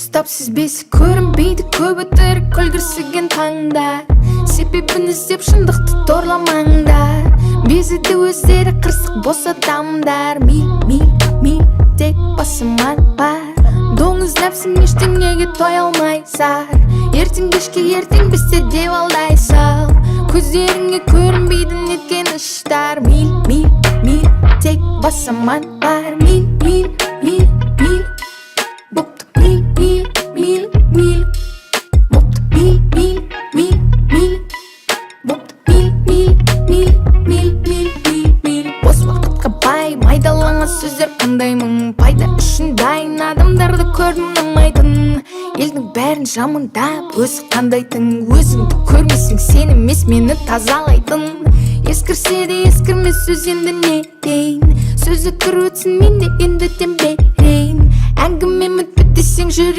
Ұстапсыз бесі көрінбейді көп өтірік күлгірсіген таңда. Себебін іздеп шындықты торламаңдар. Безіді өздері қырсық бос адамдар. Мил тек басыман бар. Доңыз нәпсім ештеңеге той алмайсар. Ертең кешке ертең бісте деп алдайсың. Көздеріңе көрінбейді неткен іштар. Мил тек басыман бар. Мил Бопты мил Бопты мил Бопты мил Бос уақытқа бай майдалаңа сөздер қандай мың. Пайда үшін дайын адамдарды көрдім ұнамайтын. Елдің бәрін жамандап өзі қандайтын. Өзіңді көрмесең сен емес мені тазалайтын. Ескірсе де ескірмес сөз енді не дейін. Сөзі тұр өтсін мен де енді тем берейін. Әңгіме мүт бітесең жүрек